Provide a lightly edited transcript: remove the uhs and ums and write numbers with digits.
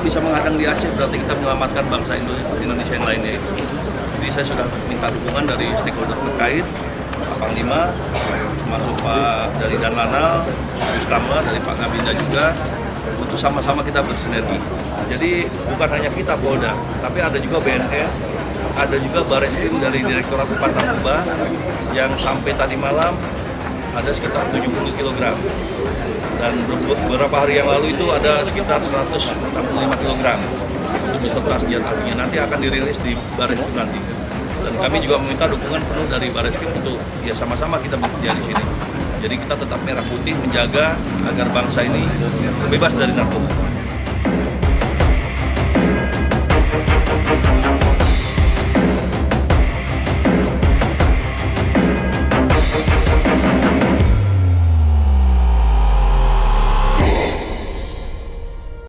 bisa menghadang di Aceh, berarti kita menyelamatkan bangsa Indonesia yang lainnya. Jadi saya sudah minta dukungan dari stakeholder terkait, Pak Panglima, termasuk Pak dari Danlanal, Bustama, dari Pak Kabinda juga, untuk sama-sama kita bersinergi. Jadi bukan hanya kita Polda, tapi ada juga BNN, ada juga Bareskrim dari Direktorat Narkoba yang sampai tadi malam ada sekitar 70 kg. Dan beberapa hari yang lalu itu ada sekitar 165 kg untuk beserta senjata apinya. Nanti akan dirilis di Bareskrim nanti. Dan kami juga meminta dukungan penuh dari Bareskrim untuk ya sama-sama kita bekerja di sini. Jadi kita tetap merah putih menjaga agar bangsa ini bebas dari narkoba.